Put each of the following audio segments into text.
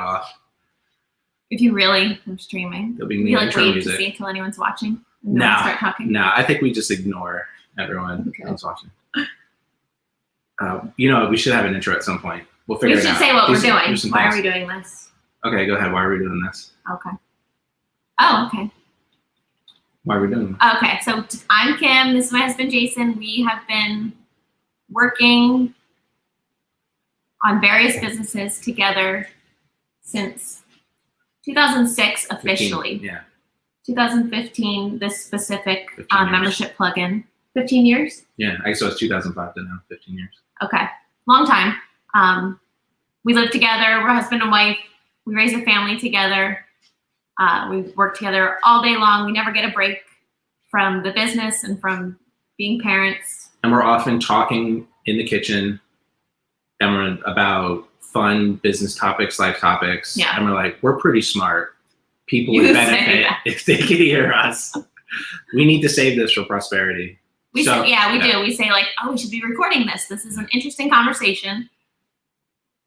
off. If you really are streaming, There'll be you like intro wait music. to see until anyone's watching and No, then start talking. No, I think we just ignore everyone who's watching. We should have an intro at some point. We'll figure it out. We should say what we're doing. Why are we doing this? Okay, go ahead. Why are we doing this? Okay. Oh, okay. Why are we doing this? Okay, so I'm Kim. This is my husband, Jason. We have been working on various businesses together since 2006 officially. 15, yeah. 2015, this specific 15 membership plugin. 15 years? Yeah, I guess it was 2005 to now, 15 years. Okay, long time. We live together. We're husband and wife. We raise a family together. We work together all day long. We never get a break from the business and from being parents. And we're often talking in the kitchen and we're about fun business topics, life topics. Yeah. And we're like, we're pretty smart. People would benefit if they could hear us. We need to save this for prosperity. We do. We say like, oh, we should be recording this. This is an interesting conversation.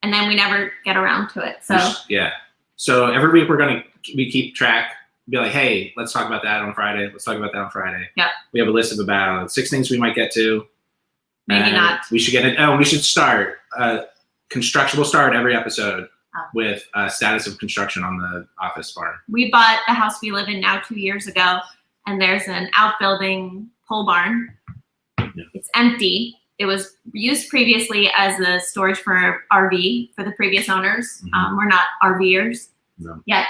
And then we never get around to it. So yeah. So every week we keep track, be like, hey, let's talk about that on Friday. Let's talk about that on Friday. Yep. We have a list of about 6 things we might get to. Maybe not. We should get it. Oh, we should start construction. We'll start every episode with status of construction on the office barn. We bought the house we live in now 2 years ago, and there's an outbuilding pole barn. Yeah. It's empty. It was used previously as a storage for RV for the previous owners. Mm-hmm. We're not RVers yet.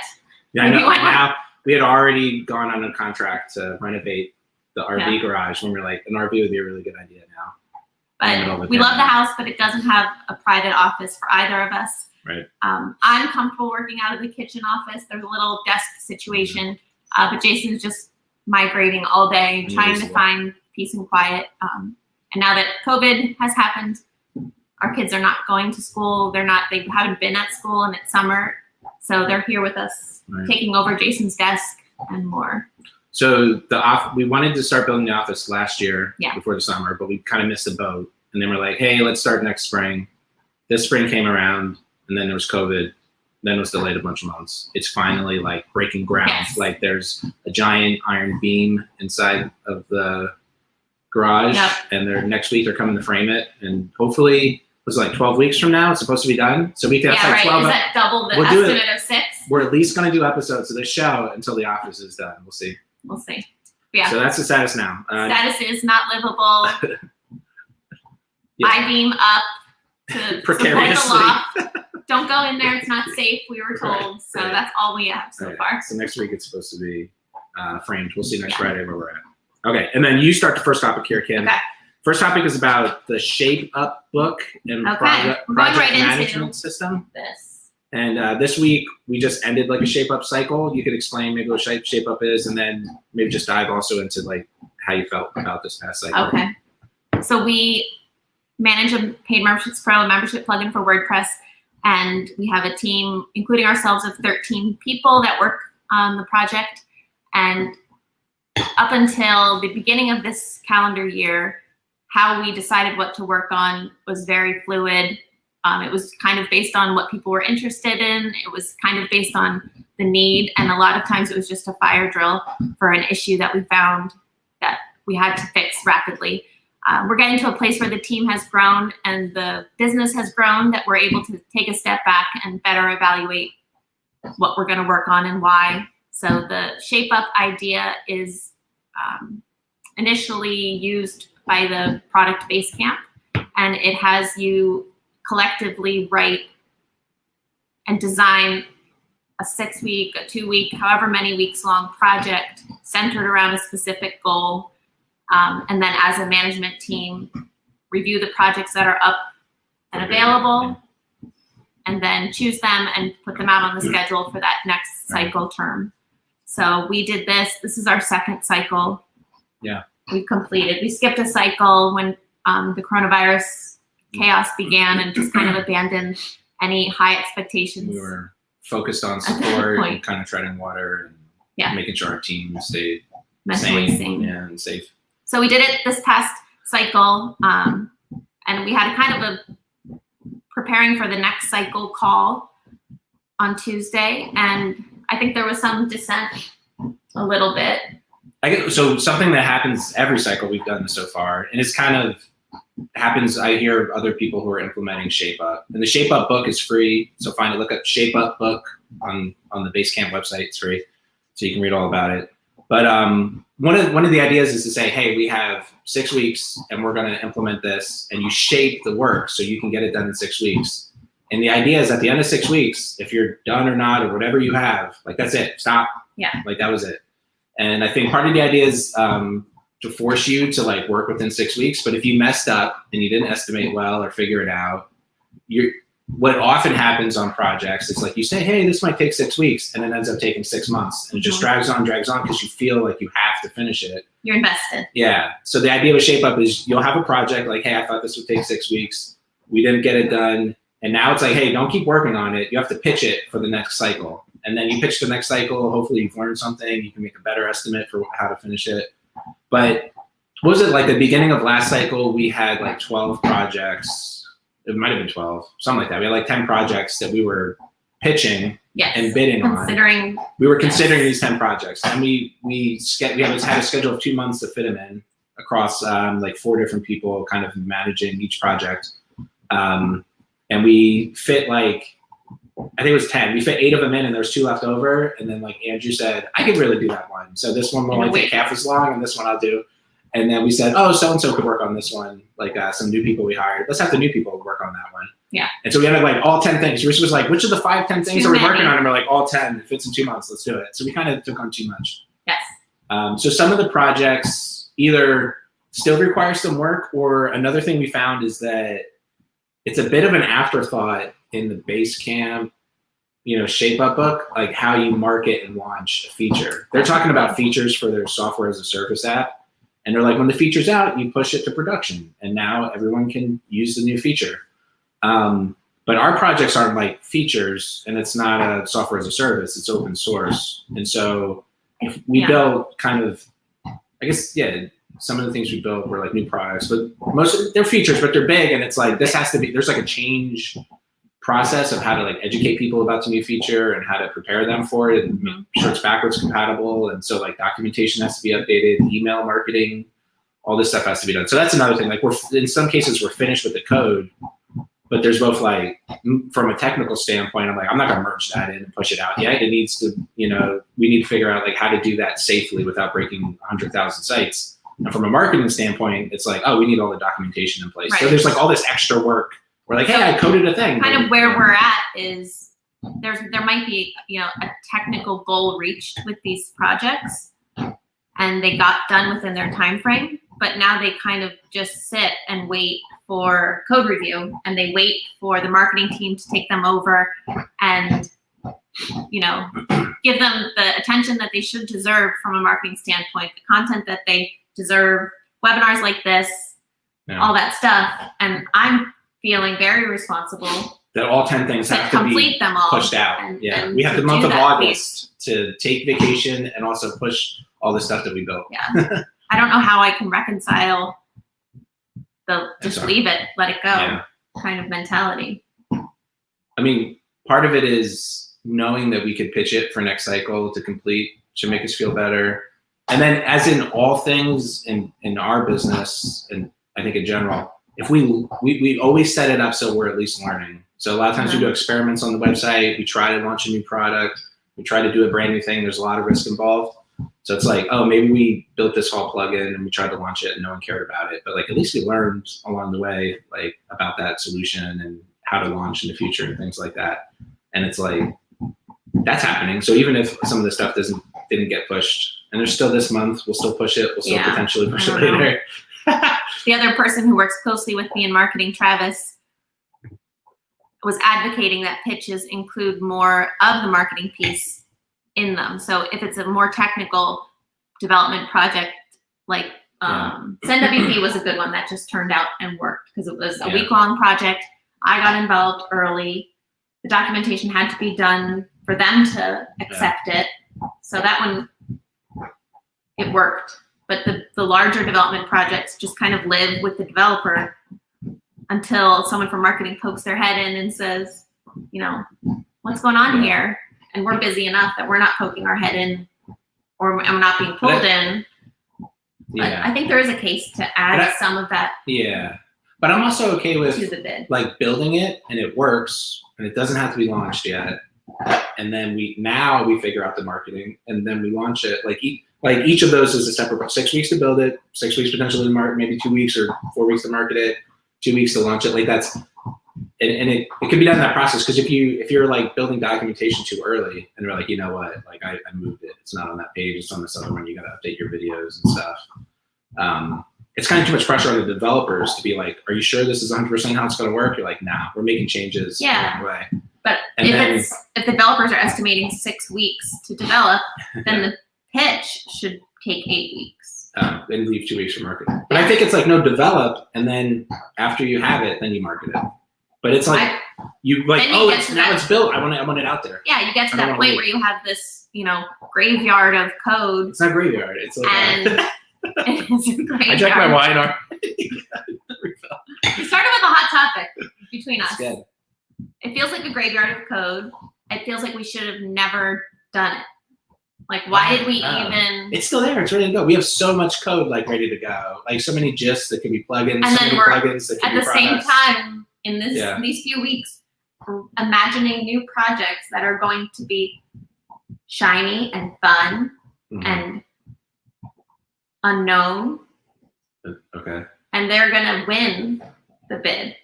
Yeah, I know. Now, we had already gone on a contract to renovate the RV garage when we were like, an RV would be a really good idea now. But we love the house, but it doesn't have a private office for either of us. Right. I'm comfortable working out of the kitchen office. There's a little desk situation, but Jason's just migrating all day, trying to find peace and quiet. And now that COVID has happened, our kids are not going to school. They haven't been at school, and it's summer. So they're here with us, taking over Jason's desk and more. So we wanted to start building the office last year before the summer, but we kind of missed the boat. And then we're like, hey, let's start next spring. This spring came around, and then there was COVID. Then it was delayed a bunch of months. It's finally like breaking ground. Yes. Like there's a giant iron beam inside of the garage, and next week they're coming to frame it. And hopefully, it was like 12 weeks from now, it's supposed to be done. So we can have like 12. Is that double the estimate of 6? We're at least going to do episodes of this show until the office is done. We'll see. Yeah. So that's the status now. Status is not livable. I-beam up to precariously. The loft. Don't go in there. It's not safe. We were told. So that's all we have so far. So next week it's supposed to be framed. We'll see next Friday where we're at. Okay. And then you start the first topic here, Kim. Okay. First topic is about the Shape Up book and project management system. And this week we just ended like a Shape Up cycle. You could explain maybe what Shape Up is, and then maybe just dive also into like how you felt about this past cycle. Okay. So we manage a Paid Memberships Pro, a membership plugin for WordPress, and we have a team, including ourselves, of 13 people that work on the project. And up until the beginning of this calendar year, how we decided what to work on was very fluid. It was kind of based on what people were interested in. It was kind of based on the need. And a lot of times it was just a fire drill for an issue that we found that we had to fix rapidly. We're getting to a place where the team has grown and the business has grown, that we're able to take a step back and better evaluate what we're going to work on and why. So the Shape Up idea is initially used by the product Basecamp, and it has you collectively write and design a 6-week, a 2-week, however many weeks long project centered around a specific goal. And then as a management team, review the projects that are up and available, and then choose them and put them out on the schedule for that next cycle term. So we did this. This is our second cycle. Yeah. We've completed. We skipped a cycle when the coronavirus chaos began and just kind of abandoned any high expectations. We were focused on support and kind of treading water and making sure our team stayed sane and safe. So we did it this past cycle, and we had kind of a preparing for the next cycle call on Tuesday, and I think there was some dissent a little bit. So something that happens every cycle we've done this so far, and it's kind of happens, I hear other people who are implementing Shape Up. And the Shape Up book is free, so look up Shape Up book on the Basecamp website. It's free, so you can read all about it. But one of the ideas is to say, hey, we have 6 weeks, and we're going to implement this, and you shape the work so you can get it done in 6 weeks. And the idea is at the end of 6 weeks, if you're done or not, or whatever you have, like that's it, stop. Yeah. Like that was it. And I think part of the idea is to force you to like work within 6 weeks. But if you messed up and you didn't estimate well or figure it out, what often happens on projects is like you say, hey, this might take 6 weeks, and it ends up taking 6 months, and it just drags on because you feel like you have to finish it. You're invested. Yeah. So the idea of a Shape Up is you'll have a project like, hey, I thought this would take 6 weeks. We didn't get it done. And now it's like, hey, don't keep working on it. You have to pitch it for the next cycle. And then you pitch the next cycle. Hopefully you've learned something. You can make a better estimate for how to finish it. But what was it like the beginning of last cycle? We had like 12 projects. It might have been 12, something like that. We had like 10 projects that we were pitching and bidding on. We were considering these 10 projects. And we had a schedule of 2 months to fit them in across like 4 different people kind of managing each project. And we fit like, I think it was 10. We fit 8 of them in, and there's 2 left over. And then like Andrew said, I could really do that one. So this one will only take half as long, and this one I'll do. And then we said, oh, so-and-so could work on this one. Like some new people we hired. Let's have the new people work on that one. Yeah. And so we ended up like all 10 things. Rich was like, which of the 5, 10 things are we working on? And we're like, all 10. It fits in 2 months. Let's do it. So we kind of took on too much. Yes. So some of the projects either still require some work, or another thing we found is that it's a bit of an afterthought in the Basecamp, Shape Up book, like how you market and launch a feature. They're talking about features for their software as a service app. And they're like, when the feature's out, you push it to production, and now everyone can use the new feature. But our projects aren't like features, and it's not a software as a service, it's open source. And so if we built kind of, I guess, some of the things we built were like new products, but most of they're features, but they're big, and it's like, this has to be, there's like a change process of how to like educate people about the new feature and how to prepare them for it and make sure it's backwards compatible. And so like documentation has to be updated, email marketing, all this stuff has to be done. So that's another thing. Like in some cases we're finished with the code, but there's both like, from a technical standpoint, I'm like, I'm not gonna merge that in and push it out yet. It needs to, we need to figure out like how to do that safely without breaking 100,000 sites. And from a marketing standpoint, it's like, oh, we need all the documentation in place. Right. So there's like all this extra work. We're like, hey, I coded a thing. Kind of where we're at is there might be, a technical goal reached with these projects, and they got done within their time frame, but now they kind of just sit and wait for code review, and they wait for the marketing team to take them over and, give them the attention that they should deserve from a marketing standpoint, the content that they deserve, webinars like this, all that stuff. And I'm feeling very responsible that all 10 things have to be pushed out. And we have the month of August to take vacation and also push all the stuff that we built. Yeah. I don't know how I can reconcile the just leave it, let it go kind of mentality. I mean, part of it is knowing that we could pitch it for next cycle to complete should make us feel better. And then as in all things in our business, and I think in general, if we always set it up so we're at least learning. So a lot of times we do experiments on the website, we try to launch a new product, we try to do a brand new thing, there's a lot of risk involved. So it's like, oh, maybe we built this whole plugin and we tried to launch it and no one cared about it. But like, at least we learned along the way, like about that solution and how to launch in the future and things like that. And it's like, that's happening. So even if some of the stuff didn't get pushed, and there's still this month, we'll still push it, we'll still potentially push it later. The other person who works closely with me in marketing, Travis, was advocating that pitches include more of the marketing piece in them. So if it's a more technical development project, like SendWP was a good one that just turned out and worked because it was a week-long project. I got involved early. The documentation had to be done for them to accept it. So that one, it worked. But the larger development projects just kind of live with the developer until someone from marketing pokes their head in and says, well, what's going on here? And we're busy enough that we're not poking our head in, or I'm not being pulled in. But I think there is a case to add some of that. Yeah. But I'm also okay with to the bid. Like building it and it works and it doesn't have to be launched yet. And then we figure out the marketing and then we launch it. Like each of those is a separate 6 weeks to build it, 6 weeks potentially to market, maybe 2 weeks or 4 weeks to market it, 2 weeks to launch it. Like that's, and it can be done in that process. Because if you're like building documentation too early and they're like, you know what, like I moved it, it's not on that page, it's on this other one, you got to update your videos and stuff. It's kind of too much pressure on the developers to be like, are you sure this is 100% how it's going to work? You're like, nah, we're making changes along the way. But if developers are estimating 6 weeks to develop, then the pitch should take 8 weeks. And leave 2 weeks for marketing. But I think it's like, no, develop, and then after you have it, then you market it. But it's like, now it's built. I want it out there. Yeah, you get to that point where you have this, graveyard of code. It's not graveyard. It's like it's a graveyard. I drank my wine already. We started with a hot topic between us. Good. It feels like a graveyard of code. It feels like we should have never done it. Like, why did we even? It's still there. It's ready to go. We have so much code like ready to go. Like so many GIFs that can be plugins. And so then many plugins that can be at the same time in these few weeks, imagining new projects that are going to be shiny and fun and unknown. Okay. And they're gonna win the bid.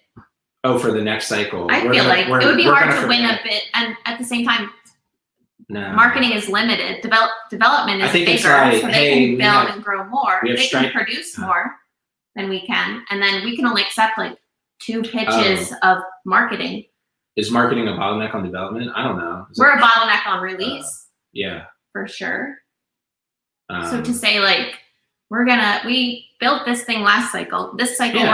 Oh, for the next cycle. I feel like it would be hard to win a bid, and at the same time, marketing is limited. Development is bigger, so they can build and grow more. They can produce more than we can, and then we can only accept like 2 pitches of marketing. Is marketing a bottleneck on development? I don't know. We're a bottleneck on release. Yeah. For sure. So to say like, we built this thing last cycle. This cycle,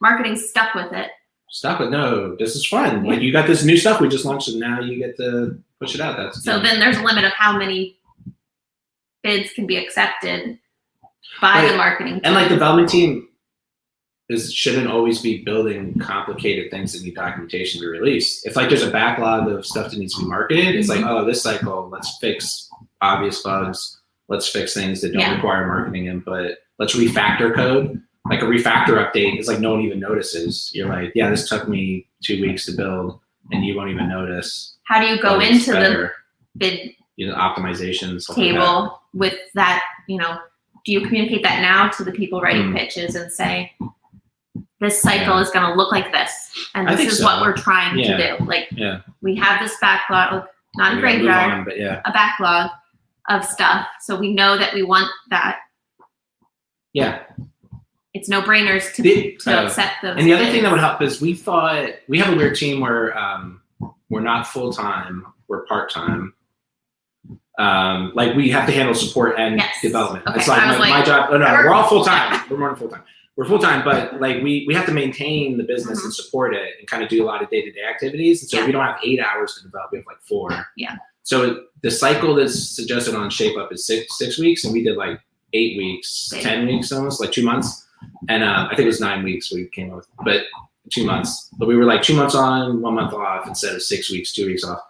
marketing stuck with it. Stop it. No, this is fun. Like you got this new stuff we just launched and now you get to push it out. Then there's a limit of how many bids can be accepted by the marketing team. And like development team shouldn't always be building complicated things that need documentation to release. If like there's a backlog of stuff that needs to be marketed, it's like, oh, this cycle, let's fix obvious bugs. Let's fix things that don't require marketing input. Let's refactor code. Like a refactor update is like no one even notices. You're like, yeah, this took me 2 weeks to build and you won't even notice. How do you go into the bid optimizations table with that, do you communicate that now to the people writing pitches and say, this cycle is going to look like this. And this is what we're trying to do. Like we have this backlog, not a graveyard, but a backlog of stuff. So we know that we want that. Yeah. It's no-brainers to accept those. And the other thing that would help is we have a weird team where we're not full-time, we're part-time. Like we have to handle support and development. Okay. It's like my job. Oh no, we're all full-time. We're more than full-time. We're full-time, but like we have to maintain the business and support it and kind of do a lot of day-to-day activities. And so we don't have 8 hours to develop. We have like 4. Yeah. So the cycle that's suggested on Shape Up is six weeks, and we did like 8 weeks, 10 weeks almost, like 2 months. And I think it was 9 weeks we came up with, but 2 months. But we were like 2 months on, 1 month off instead of 6 weeks, 2 weeks off.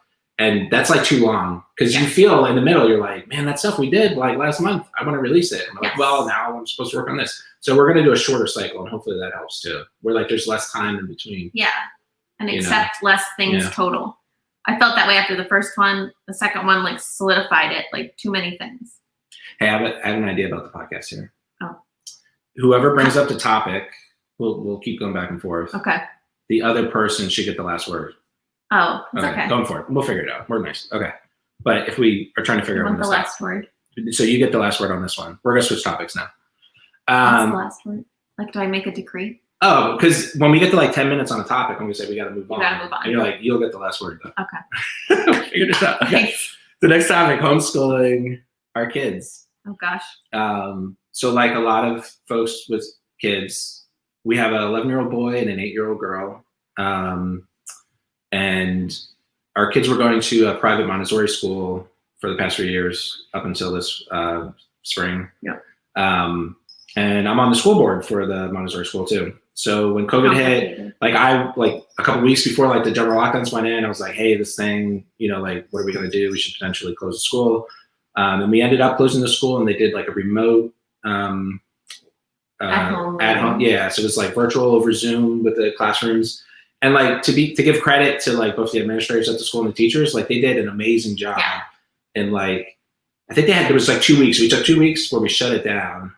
And that's like too long because you feel in the middle, you're like, man, that stuff we did like last month, I want to release it. And I'm like, well, now I'm supposed to work on this. So we're going to do a shorter cycle and hopefully that helps too. Where like there's less time in between. Yeah. And accept less things total. I felt that way after the first one. The second one like solidified it, like too many things. Hey, I have an idea about the podcast here. Oh. Whoever brings up the topic, we'll keep going back and forth. Okay. The other person should get the last word. Oh, it's okay. Going for it. We'll figure it out. We're nice. Okay. But if we are trying to figure out the last word. So you get the last word on this one. We're going to switch topics now. What's the last word? Like, do I make a decree? Oh, because when we get to like 10 minutes on a topic, and we say we got to move on. We got to move on. And you're like, you'll get the last word though. Okay. Figured it out. Okay. The next topic, homeschooling our kids. Oh gosh. So like a lot of folks with kids, we have an 11-year-old boy and an 8-year-old girl. And our kids were going to a private Montessori school for the past 3 years up until this spring. Yeah. And I'm on the school board for the Montessori school too. So when COVID hit, like a couple weeks before like the general lockdowns went in, I was like, hey, this thing, you know, like, what are we going to do? We should potentially close the school. And we ended up closing the school, and they did like a remote at home. Yeah. So it was like virtual over Zoom with the classrooms. And like to give credit to like both the administrators at the school and the teachers, like they did an amazing job. Yeah. And like, I think there was like 2 weeks. We took 2 weeks where we shut it down.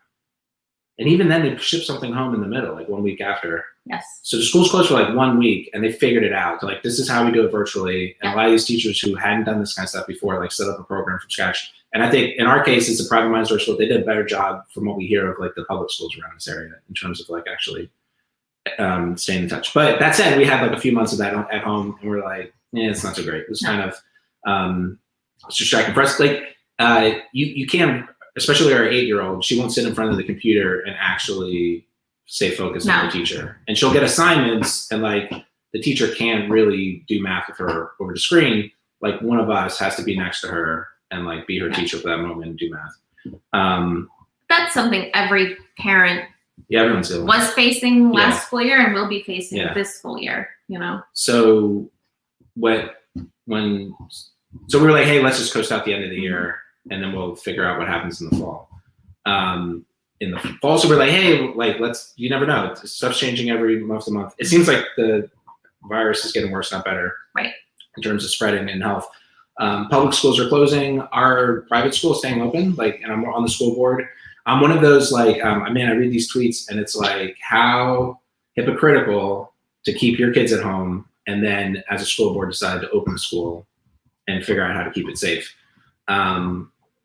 And even then, they shipped something home in the middle, like 1 week after. Yes. So the school's closed for like 1 week, and they figured it out. Like, this is how we do it virtually. And a lot of these teachers who hadn't done this kind of stuff before, like, set up a program from scratch. And I think in our case, it's a private Montessori school. They did a better job from what we hear of like the public schools around this area in terms of like actually staying in touch. But that said, we had like a few months of that at home, and we're like, yeah, it's not so great. It was kind of it's distracting for us. Like, you can. Especially our 8-year-old, she won't sit in front of the computer and actually stay focused on the teacher. And she'll get assignments, and like the teacher can't really do math with her over the screen. Like, one of us has to be next to her and like be her teacher for that moment and do math. That's something every parent everyone's doing. Was facing last school year and will be facing this school year, you know? So when so we were like, hey, let's just coast out the end of the year, and then we'll figure out what happens in the fall. In the fall, so we're like, hey, like, you never know. Stuff's changing every month to month. It seems like the virus is getting worse, not better. Right. In terms of spreading and health. Public schools are closing. Our private school is staying open, like, and I'm on the school board. I'm one of those, like, I read these tweets, and it's like, how hypocritical to keep your kids at home and then as a school board decide to open the school and figure out how to keep it safe.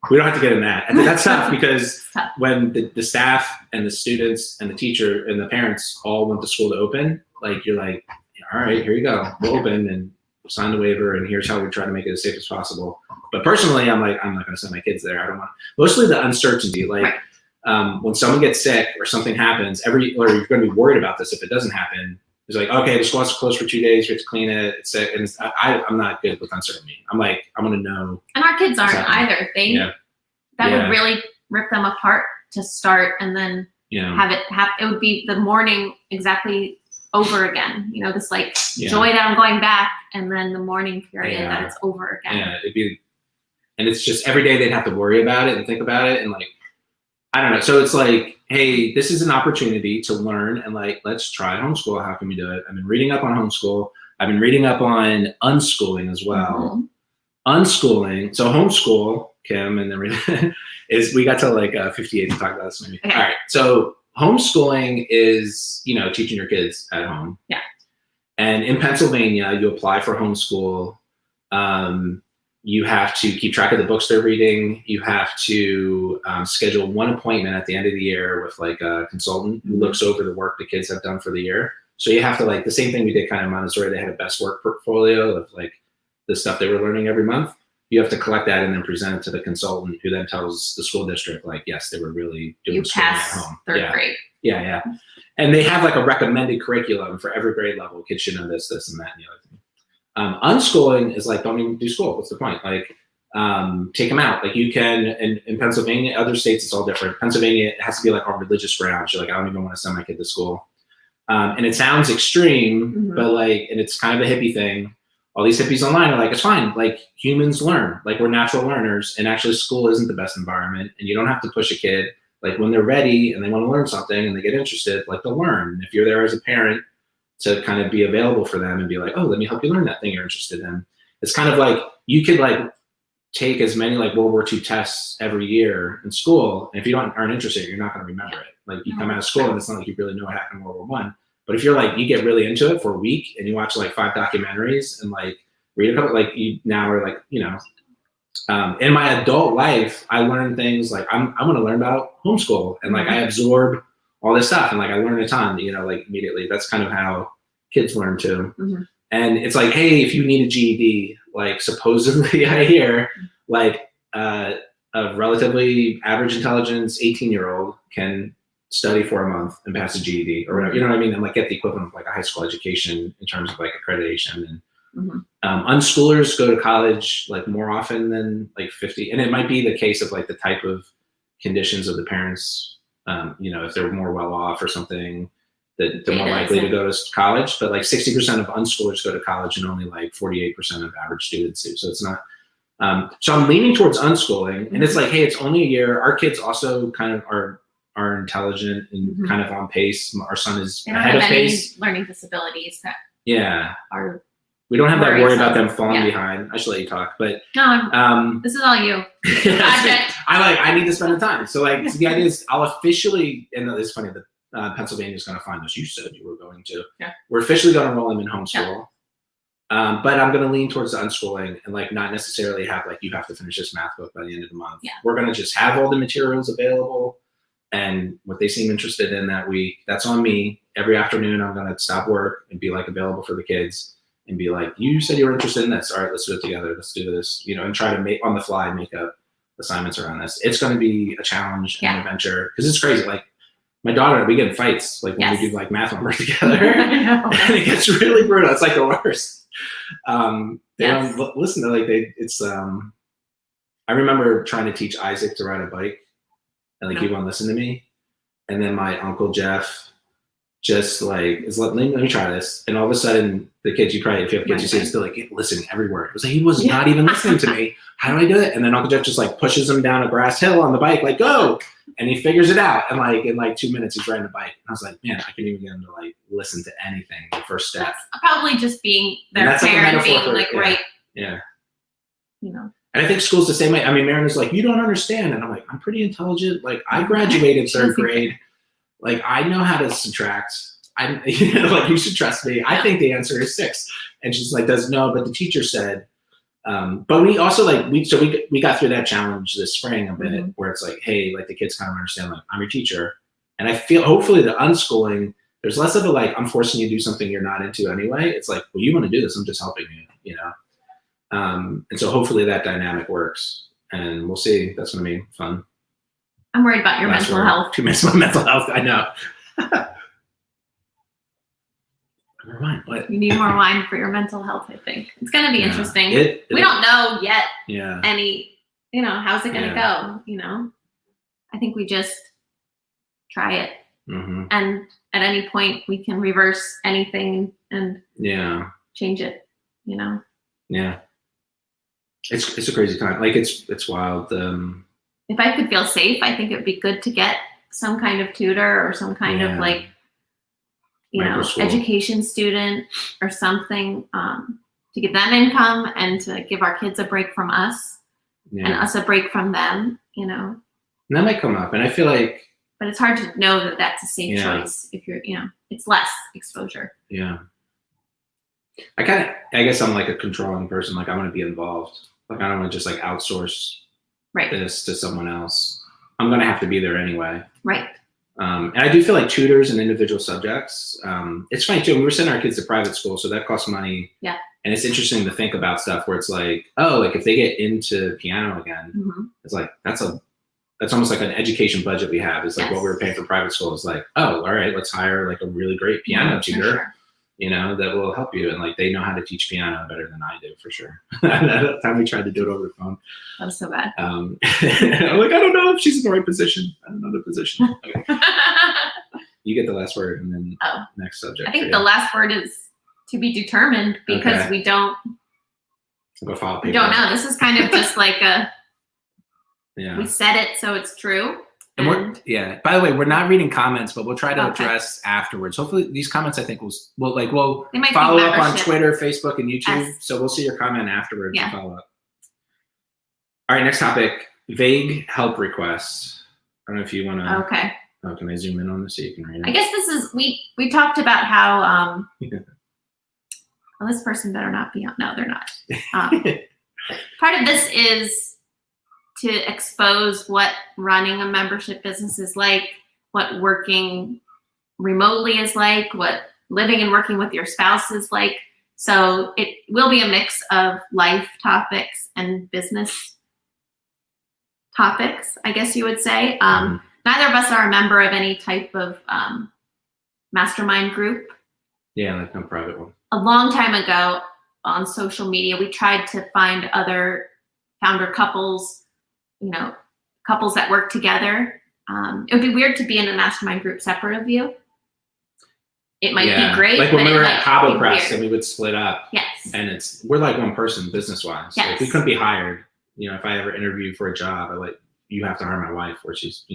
We don't have to get in that. I think that's tough because when the staff and the students and the teacher and the parents all went to school to open, like, you're like, all right, here you go. We'll open and sign the waiver, and here's how we're trying to make it as safe as possible. But personally, I'm like, I'm not going to send my kids there. I don't want, mostly the uncertainty. Like, when someone gets sick or something happens, or you're going to be worried about this if it doesn't happen. It's like, okay, the school has to close for 2 days. We have to clean it. It's sick. And I'm not good with uncertainty. I'm like, I'm going to know. And our kids aren't either. That would really rip them apart to start, and then have it happen. It would be the morning exactly over again. You know, this like joy that I'm going back, and then the morning period that it's over again. Yeah, and it's just every day they'd have to worry about it and think about it, and like, I don't know. So it's like, hey, this is an opportunity to learn, and like, let's try homeschool. How can we do it? I've been reading up on homeschool. I've been reading up on unschooling as well. Unschooling. So homeschool, Kim, and then we got to like 58 to talk about this maybe. Okay. All right. So homeschooling is, teaching your kids at home. Yeah. And in Pennsylvania, you apply for homeschool. You have to keep track of the books they're reading. You have to schedule one appointment at the end of the year with like a consultant who looks over the work the kids have done for the year. So you have to, like, the same thing we did kind of Montessori. They had a best work portfolio of like the stuff they were learning every month. You have to collect that and then present it to the consultant, who then tells the school district, like, yes, they were really doing schooling at home. Third grade. Yeah. And they have like a recommended curriculum for every grade level. Kids should know this, and that, and the other thing. Unschooling is like, don't even do school. What's the point? Like, take them out. Like, you can, in Pennsylvania, other states, it's all different. Pennsylvania, it has to be like on religious grounds. You're like, I don't even want to send my kid to school. And it sounds extreme, but like, and it's kind of a hippie thing. All these hippies online are like, it's fine. Like, humans learn. Like, we're natural learners, and actually school isn't the best environment, and you don't have to push a kid. Like, when they're ready and they want to learn something and they get interested, like, they'll learn. If you're there as a parent to kind of be available for them and be like, oh, let me help you learn that thing you're interested in. It's kind of like, you could like take as many like World War II tests every year in school, and if you aren't interested, you're not going to remember it. Like, you come out of school and it's not like you really know what happened in World War I. But if you're like, you get really into it for a week and you watch like 5 documentaries and like read a couple, like, you now are like, in my adult life, I learned things like, I'm going to learn about homeschool, and like, I absorb all this stuff, and like, I learn a ton, like, immediately. That's kind of how kids learn too. And it's like, hey, if you need a GED, like, supposedly I hear like a relatively average intelligence 18-year-old can study for a month and pass a GED or whatever, you know what I mean? And like, get the equivalent of like a high school education in terms of like accreditation. And unschoolers go to college like more often than like 50. And it might be the case of like the type of conditions of the parents, if they're more well off or something, the more likely to go to college. But like 60% of unschoolers go to college, and only like 48% of average students do. So it's not. So I'm leaning towards unschooling, and it's like, hey, it's only a year. Our kids also kind of are intelligent and kind of on pace. Our son is ahead of pace. Learning disabilities that are. We don't have that worry about them falling behind. I should let you talk, but no, this is all you. I need to spend the time. So like the idea is I'll officially, and it's funny that Pennsylvania's going to find us. You said you were going to. Yeah. We're officially going to enroll him in homeschool. Yeah. But I'm going to lean towards the unschooling and like not necessarily have like, you have to finish this math book by the end of the month. Yeah. We're going to just have all the materials available, and what they seem interested in that week, that's on me. Every afternoon, I'm going to stop work and be like available for the kids and be like, you said you were interested in this. All right, let's do it together. Let's do this, and try to make on the fly, make up assignments around this. It's going to be a challenge and an adventure, because it's crazy. Like my daughter, we get in fights like when we do like math homework together, and it gets really brutal. It's like the worst. They don't listen to I remember trying to teach Isaac to ride a bike, and like he won't listen to me. And then my Uncle Jeff just like is let me try this. And all of a sudden the kids, if you have kids, you see it's still like listen every word. It was like he was not even listening to me. How do I do it? And then Uncle Jeff just like pushes him down a grass hill on the bike, like go. And he figures it out. And like in like 2 minutes he's riding the bike. And I was like, man, I couldn't even get him to like listen to anything. The first step. That's probably just being their parent, being like right. Yeah. And I think school's the same way. I mean, Marin is like, you don't understand. And I'm like, I'm pretty intelligent. Like I graduated third grade. Like I know how to subtract. Like you should trust me. I think the answer is 6. And she's like, but the teacher said. But we also we got through that challenge this spring a bit, where it's like, hey, like the kids kind of understand, like I'm your teacher. And I feel hopefully the unschooling, there's less of a like, I'm forcing you to do something you're not into anyway. It's like, well, you want to do this, I'm just helping you, and so hopefully that dynamic works, and we'll see. That's going to be fun. I'm worried about your mental health. 2 minutes about mental health. I know. More wine. What? You need more wine for your mental health, I think. It's going to be interesting. We don't know yet any, how's it going to go, I think we just try it. And at any point we can reverse anything and change it, Yeah. It's a crazy time. Like it's wild. If I could feel safe, I think it would be good to get some kind of tutor or some kind of like, education student or something, to give them income and to give our kids a break from us and us a break from them, And that might come up. And I feel like, but it's hard to know that that's a safe choice if you're, it's less exposure. Yeah. I guess I'm like a controlling person. Like I want to be involved. Like I don't want to just like outsource this to someone else. I'm going to have to be there anyway. Right. And I do feel like tutors and individual subjects. It's funny too. We were sending our kids to private school, so that costs money. Yeah. And it's interesting to think about stuff where it's like, oh, like if they get into piano again, it's like that's almost like an education budget we have. It's like what we were paying for private school. It's like, oh, all right, let's hire like a really great piano tutor, that will help you, and like they know how to teach piano better than I do for sure. That time we tried to do it over the phone. That was so bad. I'm like, I don't know if she's in the right position. I don't know the position. Okay. You get the last word, and then next subject. I think the last word is to be determined, because we don't. Go file paper. We don't know. This is kind of just like a. We said it, so it's true. And by the way, we're not reading comments, but we'll try to address afterwards. Hopefully these comments, I think we'll follow up on Twitter, Facebook, and YouTube. Yes. So we'll see your comment afterwards and follow up. All right, next topic, vague help requests. I don't know if you want to. Okay. Oh, can I zoom in on this so you can read it? I guess this is, we talked about how, well, this person better not be on. No, they're not. Part of this is to expose what running a membership business is like, what working remotely is like, what living and working with your spouse is like. So it will be a mix of life topics and business topics, I guess you would say. Neither of us are a member of any type of mastermind group. Yeah, like no private one. A long time ago on social media, we tried to find other founder couples, couples that work together. It would be weird to be in a mastermind group separate of you. it might be great. Like when but we were at Cabo Press weird. and we would split up. Yes. And we're like one person business wise. Yes. Like we couldn't be hired. If I ever interview for a job, you have to hire my wife, or she's,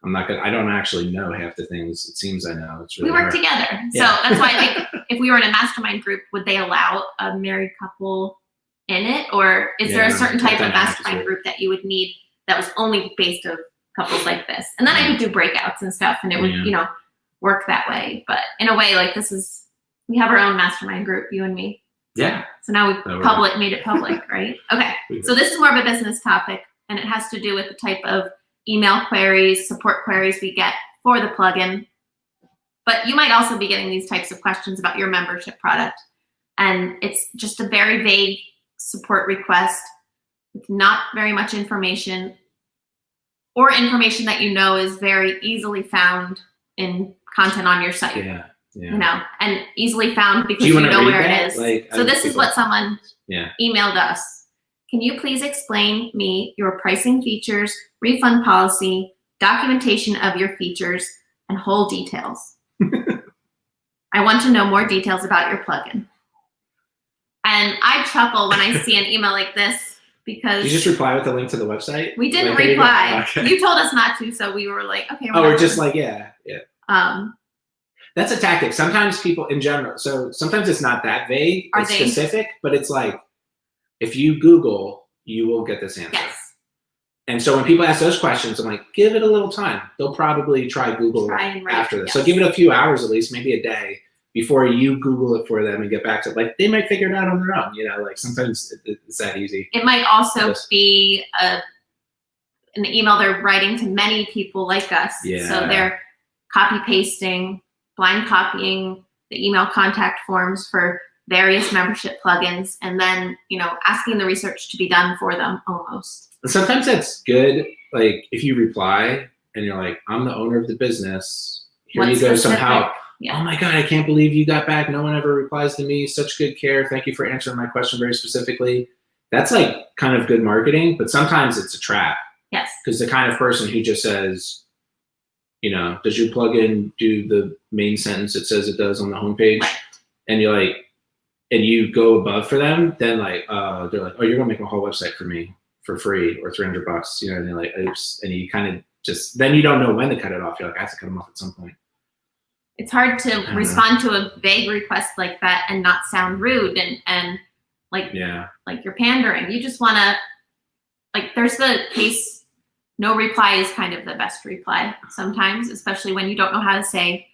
I'm not gonna. I don't actually know half the things. It seems I know. It's really we work hard. together, so that's why I think if we were in a mastermind group, would they allow a married couple in it, or is there a certain type of mastermind group that you would need that was only based of couples like this? And then I would do breakouts and stuff, and it would work that way. But in a way, like we have our own mastermind group, you and me. Yeah. So now we made it public, right? Okay. So this is more of a business topic, and it has to do with the type of email queries, support queries we get for the plugin. But you might also be getting these types of questions about your membership product. And it's just a very vague support request with not very much information, or information that is very easily found in content on your site. Yeah. And easily found because you know where it is. So this is what someone emailed us. Can you please explain me your pricing features, refund policy, documentation of your features, and whole details? I want to know more details about your plugin. And I chuckle when I see an email like this because— Did you just reply with a link to the website? We didn't reply. Okay. You told us not to, so we were like, okay. We're just like, yeah. That's a tactic. Sometimes people in general, so sometimes it's not that vague, it's specific, but it's like, if you Google, you will get this answer. Yes. And so when people ask those questions, I'm like, give it a little time. They'll probably try Google after this. Yes. So give it a few hours at least, maybe a day, before you Google it for them and get back to it. Like, they might figure it out on their own, like sometimes it's that easy. It might also be an email they're writing to many people like us. Yeah. So they're copy pasting, blind copying the email contact forms for various membership plugins, and then, asking the research to be done for them almost. Sometimes that's good. Like, if you reply and you're like, I'm the owner of the business, here you go, some help. Yeah. Oh my God, I can't believe you got back. No one ever replies to me. Such good care. Thank you for answering my question very specifically. That's like kind of good marketing, but sometimes it's a trap. Yes. Because the kind of person who just says, does your plugin do the main sentence it says it does on the homepage? Right. And you're like, and you go above for them, then they're like, oh, you're gonna make a whole website for me for free or $300, and they're like, oops, and you kind of just, then you don't know when to cut it off. You're like, I have to cut them off at some point. It's hard to respond to a vague request like that and not sound rude and like you're pandering. You just wanna, there's the case, no reply is kind of the best reply sometimes, especially when you don't know how to say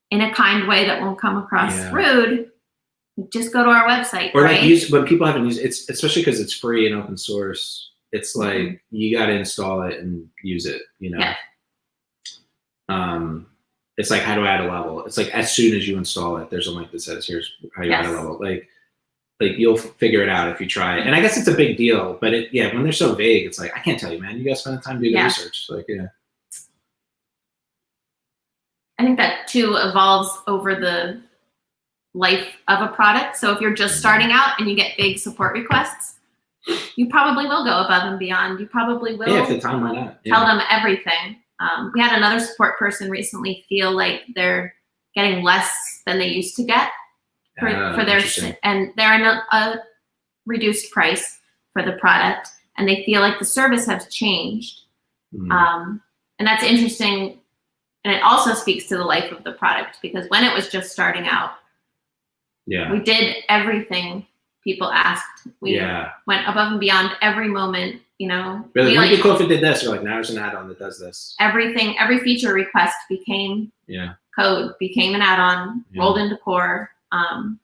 in a kind way that won't come across rude. Just go to our website. Or right? When people haven't used it, it's especially because it's free and open source. It's like you got to install it and use it. Yeah. It's like how to add a level. It's like as soon as you install it, there's a link that says here's how you add a level. Like you'll figure it out if you try it. And I guess it's a big deal, but when they're so vague, it's like I can't tell you, man. You guys spend the time doing the research. I think that too evolves over the life of a product. So if you're just starting out and you get big support requests, you probably will go above and beyond. You probably will if the time why not? Tell them everything. We had another support person recently feel like they're getting less than they used to get for their, and they're in a reduced price for the product, and they feel like the service has changed. And that's interesting. And it also speaks to the life of the product, because when it was just starting out, we did everything people asked. We went above and beyond every moment, Really, wouldn't it be cool if it did this? Or like, now there's an add-on that does this. Everything, every feature request became code, became an add-on, rolled into core. And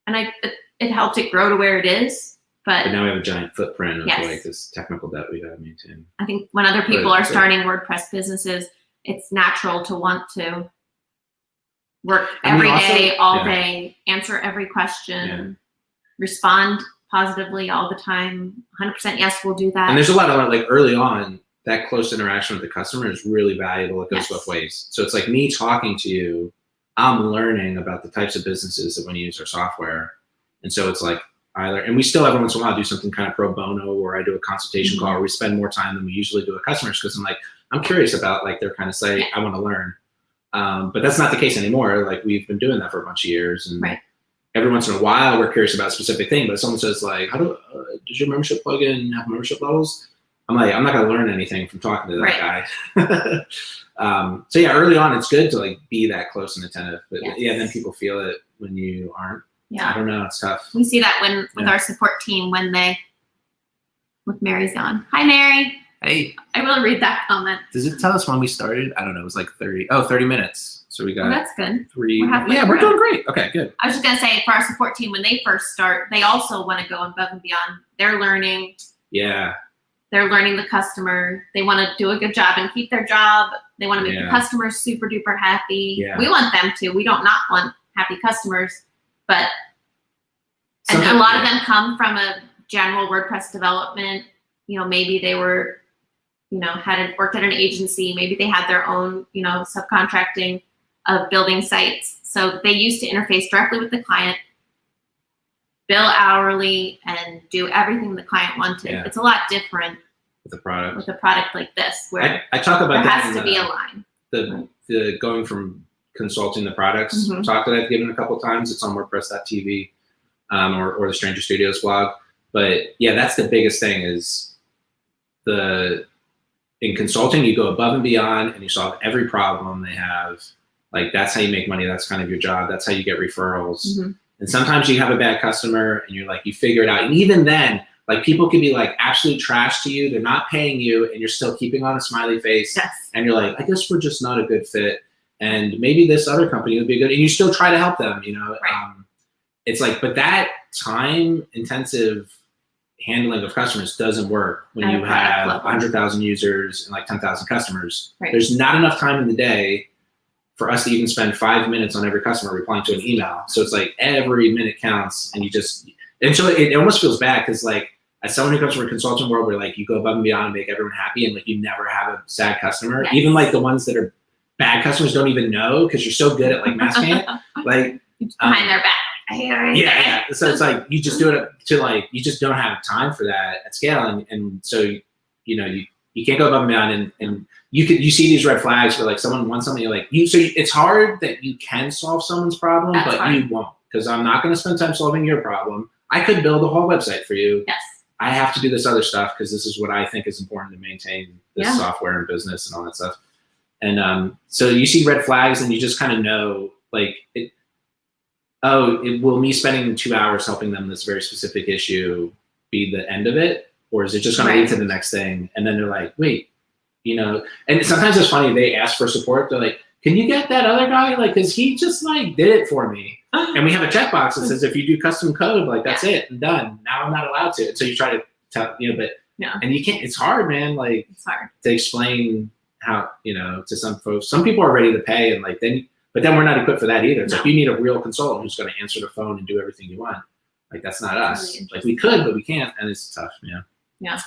it helped it grow to where it is. But now we have a giant footprint of like this technical debt we got to maintain. I think when other people are starting WordPress businesses, it's natural to want to work every day, all day, answer every question, respond positively all the time. 100% yes, we'll do that. And there's a lot of early on, that close interaction with the customer is really valuable. It goes both ways. So it's like me talking to you, I'm learning about the types of businesses that want to use our software. And so it's like and we still every once in a while do something kind of pro bono, or I do a consultation call, or we spend more time than we usually do with customers, because I'm curious about their kind of site. I want to learn. But that's not the case anymore. Like we've been doing that for a bunch of years, and Right. every once in a while we're curious about a specific thing. But if someone says like, "How does your membership plugin have membership levels?" I'm like, I'm not going to learn anything from talking to that guy. So yeah, early on, it's good to like be that close and attentive. But yeah, then people feel it when you aren't. Yeah. I don't know. It's tough. We see that with our support team with Mary's on. Hi, Mary. Hey. I will read that comment. Does it tell us when we started? I don't know. It was like 30 minutes. So we got that's good. 3. We're doing great. Okay, good. I was just going to say, for our support team, when they first start, they also want to go above and beyond. They're learning. Yeah. They're learning the customer. They want to do a good job and keep their job. They want to make the customers super duper happy. Yeah. We want them to. We don't not want happy customers, but and a lot of them come from a general WordPress development. Maybe they were, worked at an agency. Maybe they had their own, subcontracting of building sites. So they used to interface directly with the client, bill hourly, and do everything the client wanted. Yeah. It's a lot different with a product like this, where I talk about there that has to be a line. The going from consulting the products talk that I've given a couple of times. It's on WordPress.tv or the Stranger Studios blog. But yeah, that's the biggest thing is in consulting, you go above and beyond and you solve every problem they have. Like that's how you make money. That's kind of your job. That's how you get referrals. And sometimes you have a bad customer and you're like, you figure it out. And even then, like people can be like absolute trash to you. They're not paying you and you're still keeping on a smiley face. Yes. And you're like, I guess we're just not a good fit. And maybe this other company would be good. And you still try to help them, Right. It's like, but that time intensive handling of customers doesn't work when you have 100,000 users and like 10,000 customers. Right. There's not enough time in the day for us to even spend 5 minutes on every customer replying to an email. So it's like every minute counts and so it almost feels bad because like as someone who comes from a consulting world where like you go above and beyond and make everyone happy and like you never have a sad customer, even like the ones that are bad customers don't even know because you're so good at like masking it. Like behind their back. Yeah. So it's like you just do it to like you just don't have time for that at scale, and so you can't go above and beyond, and you see these red flags where like someone wants something, you're like so it's hard that you can solve someone's problem, but you won't because I'm not going to spend time solving your problem. I could build a whole website for you. Yes. I have to do this other stuff because this is what I think is important to maintain this software and business and all that stuff. And so you see red flags and you just kind of know like will me spending 2 hours helping them this very specific issue be the end of it? Or is it just going to lead to the next thing? And then they're like, wait, and sometimes it's funny. They ask for support. They're like, can you get that other guy? Like, cause he just like did it for me. And we have a checkbox that says, if you do custom code, like that's it and done. Now I'm not allowed to. So you try to tell, but and you can't, it's hard, man. Like it's hard to explain how, to some folks, some people are ready to pay and like, but then we're not equipped for that either. It's like you need a real consultant who's going to answer the phone and do everything you want. Like that's not us. Really like we could, but we can't, and it's tough. Yeah. Yeah.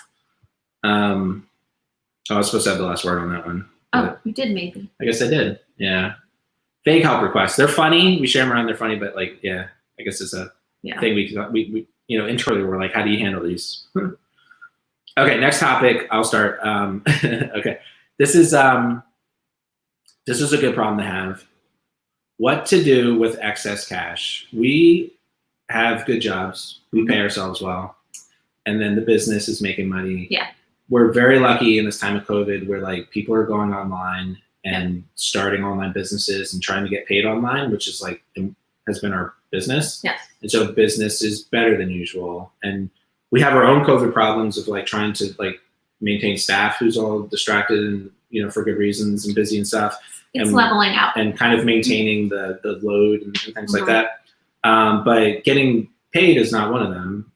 I was supposed to have the last word on that one. Oh, you did maybe. I guess I did. Yeah. Vague help requests. They're funny. We share them around. They're funny, but like, yeah, I guess it's a thing we internally we're like, how do you handle these? Okay, next topic. I'll start. Okay, this is a good problem to have. What to do with excess cash? We have good jobs. We pay ourselves well, and then the business is making money. Yeah. We're very lucky in this time of COVID where like people are going online and starting online businesses and trying to get paid online, which is like has been our business. Yes. And so business is better than usual. And we have our own COVID problems of like trying to like maintain staff who's all distracted and for good reasons and busy and stuff. It's leveling out. And kind of maintaining the load and things like that. But getting paid is not one of them.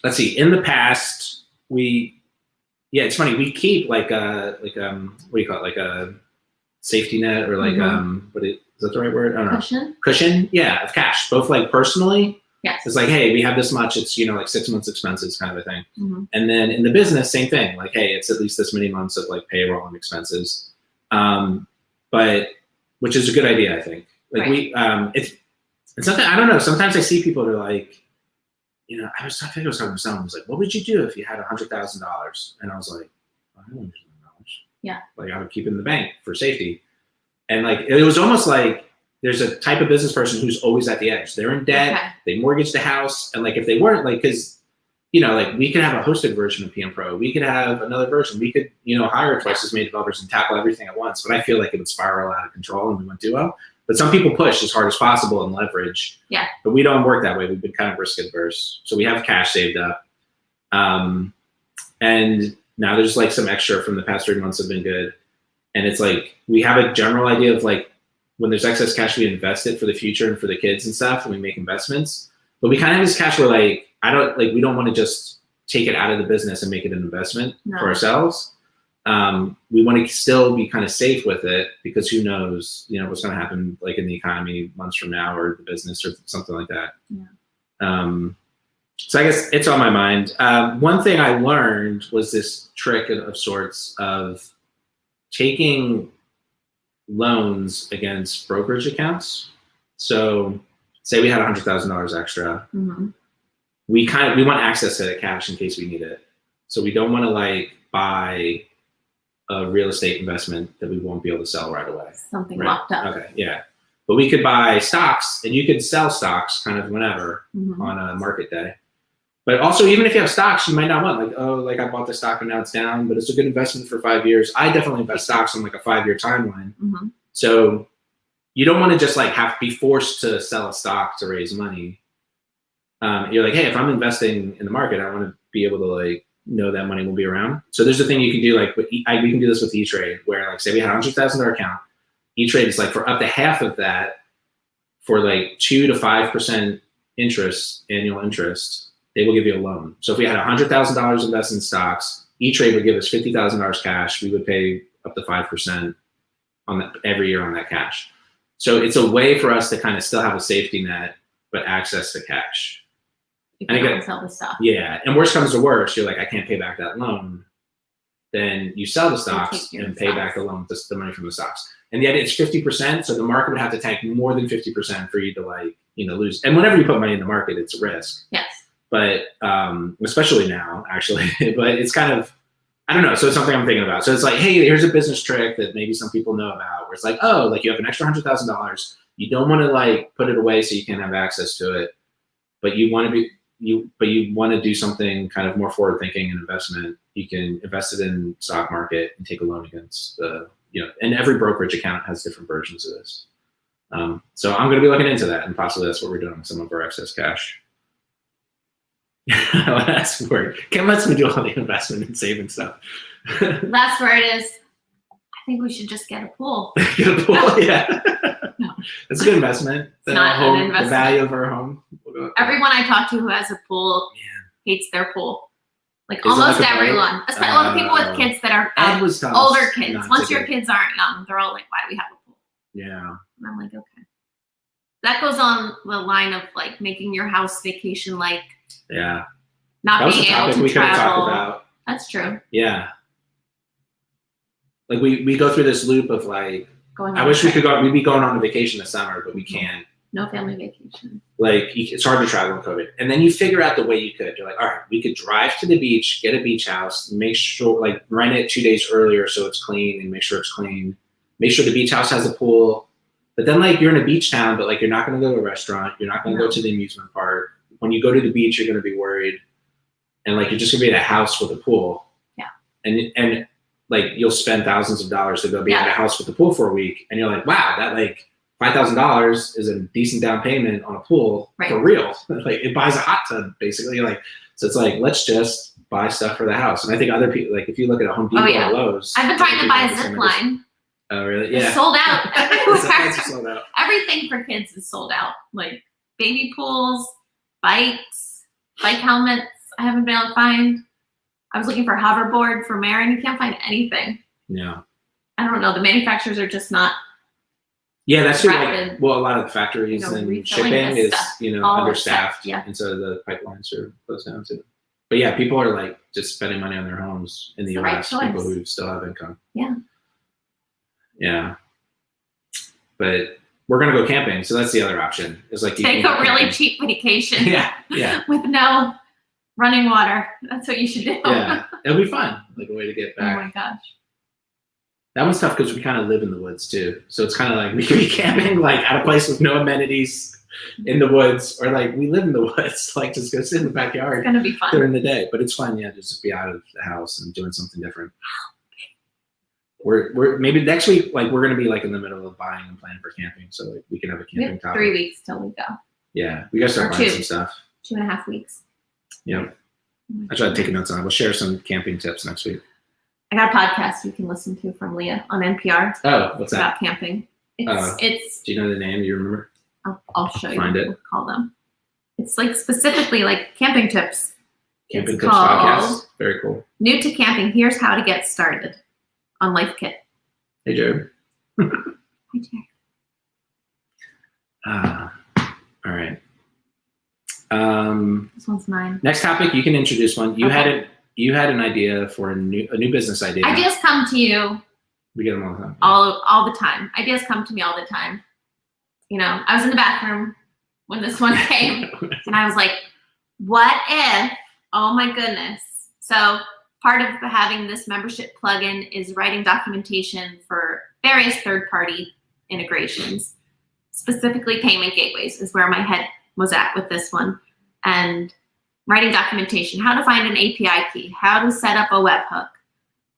Let's see. In the past, it's funny. We keep like what do you call it? Like a safety net or like is that the right word? I don't know. Cushion. Yeah, of cash. Both like personally. Yes. It's like, hey, we have this much. It's like 6 months expenses kind of a thing. And then in the business, same thing. Like, hey, it's at least this many months of like payroll and expenses. But which is a good idea, I think. Like it's something I don't know. Sometimes I see people that are like, I think I was talking to someone who's like, what would you do if you had $100,000? And I was like, I don't know. Yeah. Like I would keep it in the bank for safety. And like, it was almost like there's a type of business person who's always at the edge. They're in debt, they mortgage the house. And like, if they weren't like, cause you know, like we could have a hosted version of PM Pro. We could have another version. We could, you know, hire twice as many developers and tackle everything at once. But I feel like it would spiral out of control and we wouldn't do well. But some people push as hard as possible and leverage. Yeah. But we don't work that way. We've been kind of risk adverse. So we have cash saved up. And now there's like some extra from the past 3 months have been good. And it's like, we have a general idea of like, when there's excess cash, we invest it for the future and for the kids and stuff, and we make investments. But we kind of have this cash where like, we don't want to just take it out of the business and make it an investment for ourselves. We want to still be kind of safe with it because who knows, you know, what's going to happen like in the economy months from now or the business or something like that. Yeah. So I guess it's on my mind. One thing I learned was this trick of sorts of taking loans against brokerage accounts. So say we had $100,000 extra. We want access to that cash in case we need it. So we don't want to like buy a real estate investment that we won't be able to sell right away. Something locked up. Okay, yeah. But we could buy stocks and you could sell stocks kind of whenever on a market day. But also, even if you have stocks, you might not want like, oh, like I bought the stock and now it's down, but it's a good investment for 5 years. I definitely invest stocks on like a 5-year timeline. So you don't want to just like have to be forced to sell a stock to raise money. You're like, hey, if I'm investing in the market, I want to be able to like know that money will be around. So there's a thing you can do like, we can do this with E-Trade where like say we had a $100,000 account. E-Trade is like for up to half of that for like 2 to 5% interest, annual interest. They will give you a loan. So if we had $100,000 invested in stocks, E-Trade would give us $50,000 cash. We would pay up to 5% on that every year on that cash. So it's a way for us to kind of still have a safety net, but access to cash. You can sell the stock. Yeah, and worst comes to worst, you're like, I can't pay back that loan. Then you sell the stocks and pay back the loan, the money from the stocks. And yet it's 50%, so the market would have to tank more than 50% for you to like, you know, lose. And whenever you put money in the market, it's a risk. Yes. But especially now, actually, but it's kind of, I don't know. So it's something I'm thinking about. So it's like, hey, here's a business trick that maybe some people know about where it's like, oh, like you have an extra $100,000. You don't want to like put it away so you can have access to it, but you want to you want to do something kind of more forward thinking and investment. You can invest it in stock market and take a loan against you know, and every brokerage account has different versions of this. So I'm going to be looking into that and possibly that's what we're doing with some of our excess cash. Last word. Kim lets me do all the investment and saving stuff. Last word is, I think we should just get a pool. Get a pool, yeah. No. It's a good investment. It's not an investment. The value of our home. Everyone I talk to who has a pool hates their pool. Like Is it almost like a everyone. Especially all the people with kids that are Ed was telling older us kids. not Once to your get- kids aren't young, they're all like, why do we have a pool? Yeah. And I'm like, okay. That goes on the line of like making your house vacation like Yeah. not That was a being able topic to we could have travel. talked about. That's true. Yeah. Like we go through this loop of like, Going I on wish a we trip. could go, we'd be going on a vacation this summer, but we can't. No family vacation. Like it's hard to travel in COVID. And then you figure out the way you could. You're like, all right, we could drive to the beach, get a beach house, make sure like rent it 2 days earlier so it's clean and make sure it's clean. Make sure the beach house has a pool. But then like you're in a beach town, but like you're not gonna go to a restaurant, you're not gonna go to the amusement park. When you go to the beach, you're gonna be worried. And like you're just gonna be at a house with a pool. Yeah. And like you'll spend thousands of dollars to go be at a house with a pool for a week. And you're like, wow, that like $5,000 is a decent down payment on a pool for real. Like it buys a hot tub basically. Like so it's like let's just buy stuff for the house. And I think other people like if you look at a Home Depot or Lowe's. I've been trying to buy a zip line. Oh really? Yeah. It's sold out Zip lines are everywhere. sold out. Everything for kids is sold out. Like baby pools, bikes, bike helmets. I haven't been able to find. I was looking for hoverboard for Marin. You can't find anything. Yeah. I don't know. The manufacturers are just not. Yeah, that's true. Like, rapid, well, a lot of the factories and refilling shipping this is, stuff. you know, All understaffed. upset, yeah. And so the pipelines are closed down too. But yeah, people are like just spending money on their homes in the It's the right US, people choice. who still have income. Yeah. Yeah. But we're gonna go camping, so that's the other option. Is like you Take can a go really camping. cheap vacation. Yeah, yeah, With no running water. That's what you should do. yeah. It'll be fun. Like a way to get Oh back. my gosh. That one's tough because we kind of live in the woods too. So it's kind of like we could be camping like at a place with no amenities in the woods, or like we live in the woods, like just go sit in the backyard It's gonna be fun. during the day. But it's fun, yeah, just to be out of the house and doing something different. We're maybe next week, like we're gonna be like in the middle of buying and planning for camping, so like we can have a We camping have topic. 3 weeks till we go. Yeah, we gotta start Or buying 2. some stuff. 2.5 weeks. Yeah, I tried taking notes on it. We'll share some camping tips next week. I got a podcast you can listen to from Leah on NPR. Oh, what's that? About camping. It's Do you know the name? You remember? I'll show you. Find it. We'll call them. It's like specifically like camping tips. Camping It's Tips called Podcast. Very cool. New to Camping. Here's how to get started on Life Kit. Hey, Jared. Hi, Jack. All right. This one's mine. Next topic, you can introduce one. You Okay. had an idea for a new business idea. Ideas come to you We get them all the time. all the time. Ideas come to me all the time. You know, I was in the bathroom when this one came, and I was like, what if? Oh my goodness. So part of having this membership plugin is writing documentation for various third-party integrations. Specifically, payment gateways is where my head was at with this one. And writing documentation, how to find an API key, how to set up a webhook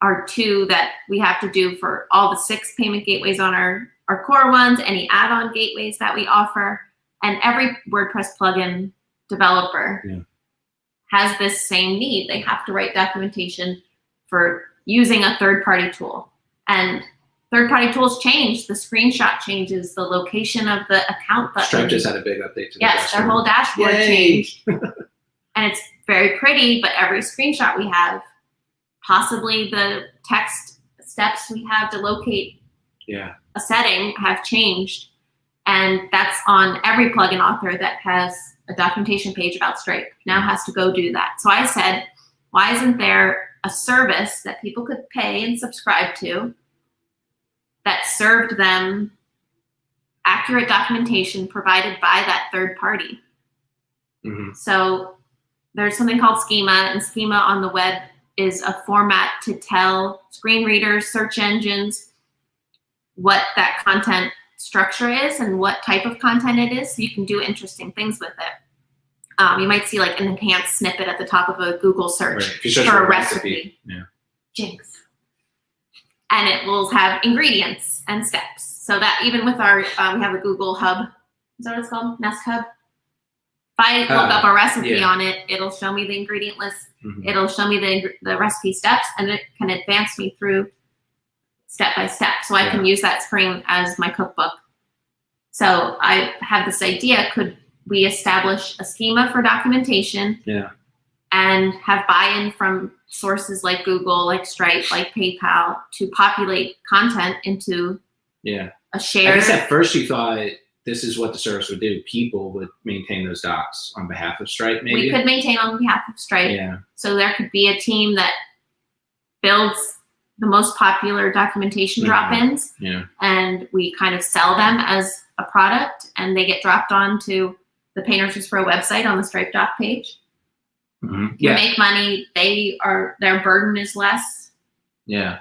are 2 that we have to do for all the 6 payment gateways on our core ones, any add-on gateways that we offer. And every WordPress plugin developer has this same need. They have to write documentation for using a third-party tool. And third-party tools change. The screenshot changes. The location of the account button. Stripe just had a big update to the Yes, their dashboard. whole dashboard Yay. changed. And it's very pretty, but every screenshot we have, possibly the text steps we have to locate Yeah. a setting have changed. And that's on every plugin author that has a documentation page about Stripe. Now has to go do that. So I said, why isn't there a service that people could pay and subscribe to that served them accurate documentation provided by that third party? Mm-hmm. So there's something called schema, and schema on the web is a format to tell screen readers, search engines, what that content structure is and what type of content it is, so you can do interesting things with it. You might see like an enhanced snippet at the top of a Google search Right. If you search for a recipe. Yeah. Jinx. And it will have ingredients and steps. So that even with our, we have a Google Hub. Is that what it's called? Nest Hub? If I look up a recipe on it, it'll show me the ingredient list. Mm-hmm. It'll show me the recipe steps, and it can advance me through step by step. So I can use that screen as my cookbook. So I have this idea, could we establish a schema for documentation? Yeah. And have buy-in from sources like Google, like Stripe, like PayPal to populate content into a shared. I guess at first you thought this is what the service would do. People would maintain those docs on behalf of Stripe, maybe? We could maintain on behalf of Stripe. Yeah. So there could be a team that builds the most popular documentation drop-ins, and we kind of sell them as a product, and they get dropped onto the Pay Nurses Pro website on the Stripe doc page. Mm-hmm. You make money. Their burden is less. Yeah.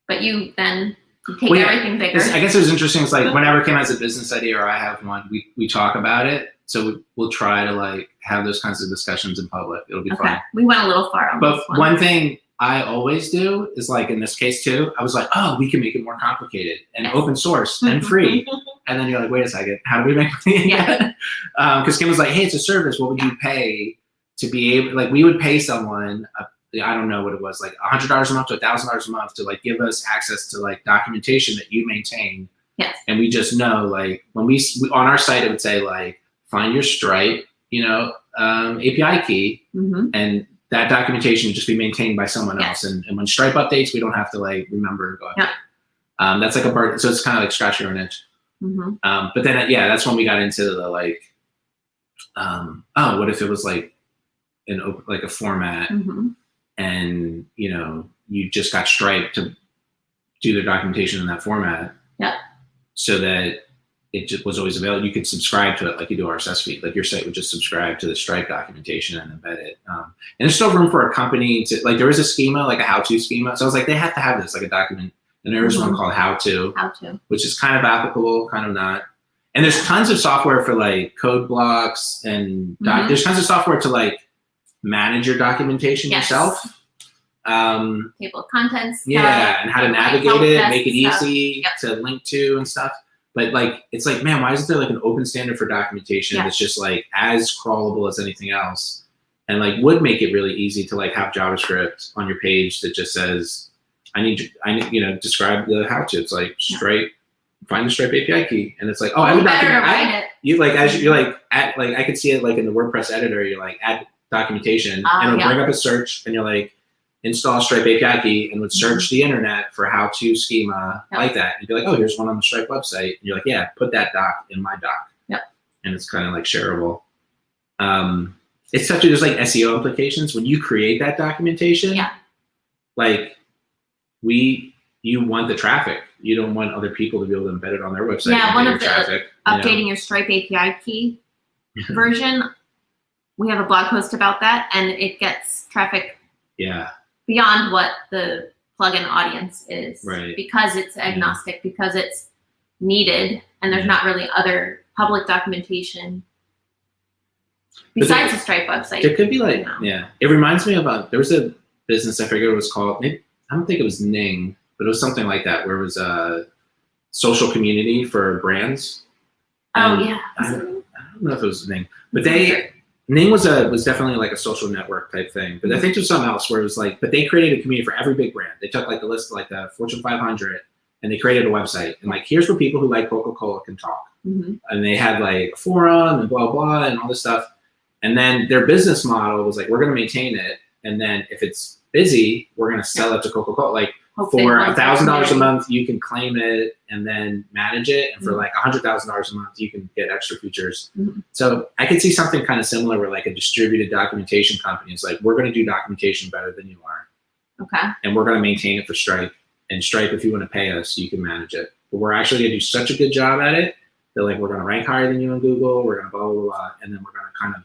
But you then take everything bigger. I guess it was interesting. It's like whenever Kim has a business idea or I have one, we talk about it. So we'll try to like have those kinds of discussions in public. It'll be fun. We went a little far on this But one. one thing I always do is like in this case too, I was like, oh, we can make it more complicated and open source and free. And then you're like, wait a second, how do we make money? Because Kim was like, hey, it's a service. What would you pay to be able, like we would pay someone, I don't know what it was, like $100 a month to $1,000 a month to like give us access to like documentation that you maintain. Yes. And we just know like when we on our site, it would say like, find your Stripe, API key, and that documentation would just be maintained by someone else. And when Stripe updates, we don't have to like remember to go update. That's like a burden. So it's kind of like scratch your own itch. But then, that's when we got into the like, what if it was like a format and, you just got Stripe to do the documentation in that format. Yeah. So that it just was always available. You could subscribe to it like you do RSS feed. Like your site would just subscribe to the Stripe documentation and embed it. And there's still room for a company to, like there was a schema, like a how-to schema. So I was like, they have to have this, like a document. And there was one called How-To, which is kind of applicable, kind of not. And there's tons of software for like code blocks and there's tons of software to like manage your documentation yourself. Table of contents. Yeah, and how to navigate it, make it easy to link to and stuff. But like, it's like, man, why isn't there like an open standard for documentation that's just like as crawlable as anything else, and like would make it really easy to like have JavaScript on your page that just says, I need, describe the how-to. It's like Stripe, find the Stripe API key, and it's like, oh, I have a document. You like as you're like at like I could see it like in the WordPress editor. You're like add documentation, and it'll bring up a search, and you're like, install Stripe API key, and would search the internet for how-to schema like that. And be like, oh, here's one on the Stripe website. And you're like, yeah, put that doc in my doc. And it's kind of like shareable. It's such a, there's like SEO implications when you create that documentation. Like you want the traffic. You don't want other people to be able to embed it on their website. Yeah, one of the traffic, updating your Stripe API key version. We have a blog post about that, and it gets traffic. Beyond what the plugin audience is, because it's agnostic, because it's needed, and there's not really other public documentation besides the Stripe website. It could be like, it reminds me about, there was a business, I forget what it was called. Maybe, I don't think it was Ning, but it was something like that, where it was a social community for brands. And I don't know if it was Ning, but Ning was definitely like a social network type thing, but I think there's something else where it was like, but they created a community for every big brand. They took like the list of like the Fortune 500, and they created a website, and like, here's where people who like Coca-Cola can talk. And they had like a forum and blah, blah, and all this stuff. And then their business model was like, we're going to maintain it. And then if it's busy, we're going to sell it to Coca-Cola. Like for $1,000 a month, you can claim it and then manage it. And for like $100,000 a month, you can get extra features. So I could see something kind of similar where like a distributed documentation company is like, we're going to do documentation better than you are. And we're going to maintain it for Stripe. And Stripe, if you want to pay us, you can manage it. But we're actually going to do such a good job at it that like, we're going to rank higher than you on Google. We're going to blah, blah, blah. And then we're going to kind of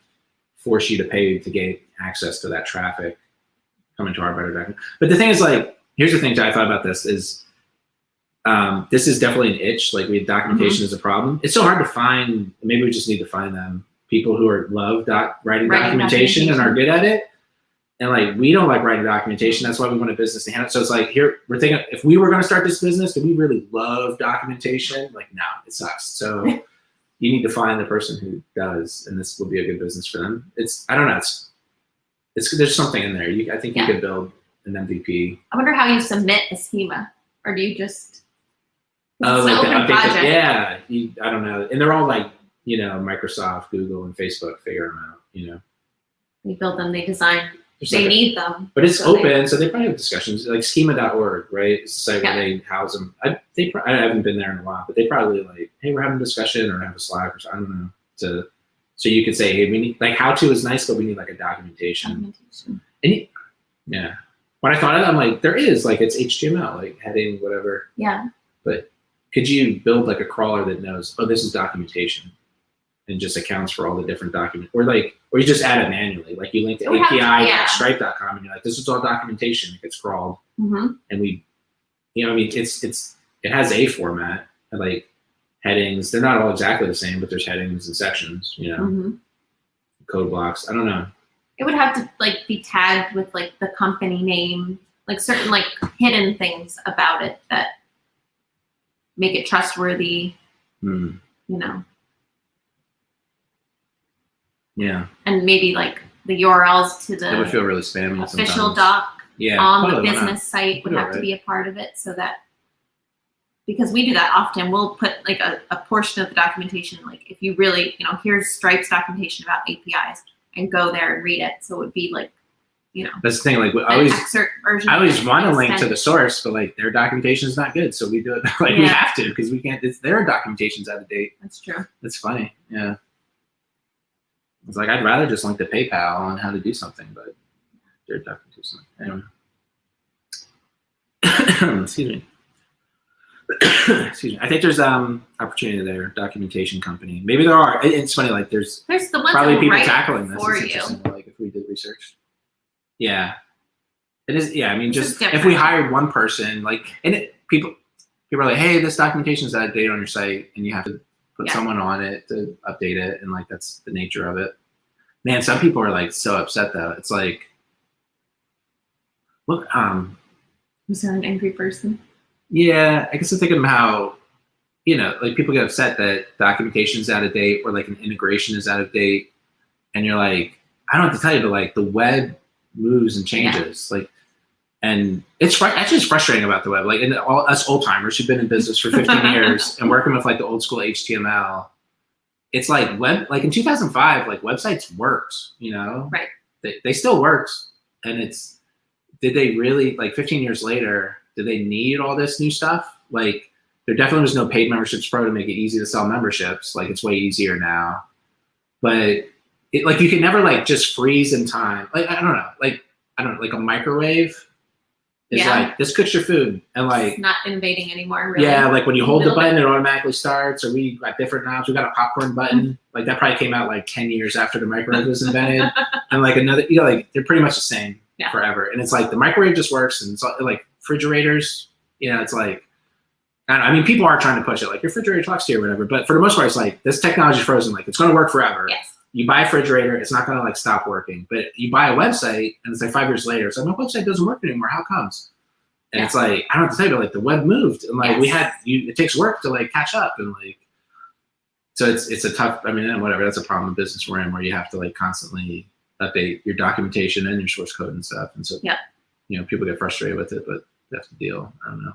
force you to pay to get access to that traffic coming to our better document. But the thing is, like, here's the thing that I thought about this is, this is definitely an itch. Like, documentation is a problem. It's so hard to find. Maybe we just need to find them people who love writing documentation and are good at it. And like, we don't like writing documentation. That's why we want a business to handle it. So it's like, here we're thinking, if we were going to start this business, do we really love documentation? Like, no, it sucks. So you need to find the person who does, and this will be a good business for them. I don't know. There's something in there. I think you could build an MVP. I wonder how you submit a schema, or do you just? Like the update. I don't know. And they're all like, Microsoft, Google, and Facebook figure them out. They build them. They design. They need them. But it's open, so they probably have discussions. Like schema.org, right? It's a site where they house them. I haven't been there in a while, but they probably like, hey, we're having a discussion, or have a Slack, or something. I don't know. So you could say, hey, we need, like, how-to is nice, but we need like a documentation. And when I thought of it, I'm like, there is, like, it's HTML, like heading, whatever. But could you build like a crawler that knows, oh, this is documentation, and just accounts for all the different documents, or you just add it manually, like you link to API at stripe.com, and you're like, this is all documentation. It gets crawled, and we, it has a format, and like headings. They're not all exactly the same, but there's headings and sections. Code blocks. I don't know. It would have to like be tagged with like the company name, like certain like hidden things about it that make it trustworthy. Yeah. And maybe like the URLs to the it would feel really spammy official sometimes. doc on the probably business site would have to be a part of it, so that, because we do that often, we'll put like a portion of the documentation, like if you really, here's Stripe's documentation about APIs, and go there and read it. So it would be like, that's the thing. Like I always want to link to the source, but like their documentation is not good, so we do it like we have to, because we can't. Their documentation's out of date. That's true. That's funny. Yeah. It's like, I'd rather just link to PayPal on how to do something, but their documentation. Anyway. Excuse me. Excuse me. I think there's opportunity there. Documentation company. Maybe there are. It's funny. Like there's the ones probably that people write tackling this. for It's you. interesting, like if we did research. Yeah, it is. Yeah, I mean, This is just if different. we hired one person, like, and people are like, hey, this documentation is out of date on your site, and you have to put someone on it to update it, and like that's the nature of it. Man, some people are like so upset though. It's like, look, Was there an angry person? yeah, I guess I'm thinking of how, like people get upset that documentation is out of date or like an integration is out of date. And you're like, I don't have to tell you, but like the web moves and changes. Like, and it's actually it's frustrating about the web. Like, and all us old timers who've been in business for 15 years and working with like the old school HTML, it's like like in 2005, like websites worked, Right. They still worked. And did they really, like 15 years later, do they need all this new stuff? Like, there definitely was no paid memberships pro to make it easy to sell memberships. Like, it's way easier now. But like you can never like just freeze in time. Like, I don't know, like a microwave is like, this cooks your food. And like, it's not innovating anymore, really. Yeah, like when you hold the button, it automatically starts. Or we got different knobs. We got a popcorn button. Like that probably came out like 10 years after the microwave was invented. And like another, like they're pretty much the same forever. And it's like the microwave just works. And it's like refrigerators, it's like, I don't know, I mean, people are trying to push it. Like your refrigerator talks to you or whatever. But for the most part, it's like this technology is frozen. Like it's going to work forever. Yes. You buy a refrigerator, it's not going to like stop working. But you buy a website and it's like 5 years later. It's like, my website doesn't work anymore. How comes? And it's like, I don't have to tell you, but like the web moved and like it takes work to like catch up and like, so it's a tough, I mean, whatever, that's a problem in business we're in where you have to like constantly update your documentation and your source code and stuff. And so, people get frustrated with it, but that's the deal. I don't know.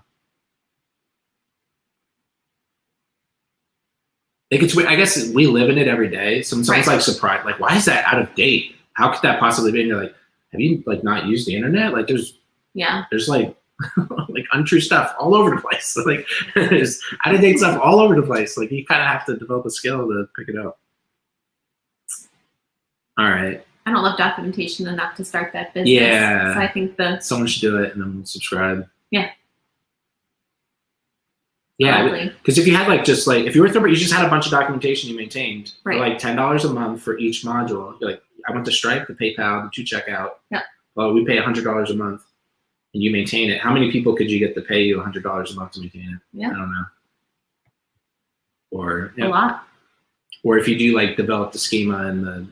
Like it's, I guess we live in it every day. So someone's like surprised, like, why is that out of date? How could that possibly be? And you're like, have you like not used the internet? Like there's like, like untrue stuff all over the place. Like there's out of date stuff all over the place. Like you kind of have to develop a skill to pick it up. All right. I don't love documentation enough to start that business. Yeah. So I think someone should do it and then subscribe. Yeah. Yeah, because if you had like just like if you were you just had a bunch of documentation you maintained for like $10 a month for each module. You're like, I went to Stripe, the PayPal, the 2Checkout. Yeah. Well, we pay $100 a month, and you maintain it. How many people could you get to pay you $100 a month to maintain it? Yeah. I don't know. Or a lot. Or if you do like develop the schema in the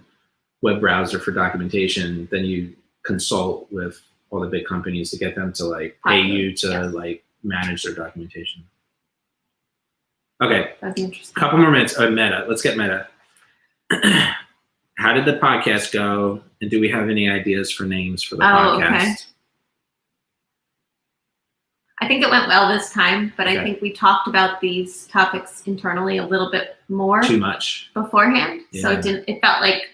web browser for documentation, then you consult with all the big companies to get them to like pay you to like manage their documentation. Okay. That'd be interesting. Couple more minutes. Meta. Let's get meta. How did the podcast go? And do we have any ideas for names for the podcast? Okay. I think it went well this time, but I think we talked about these topics internally a little bit more. Too much. Beforehand. Yeah. So it felt like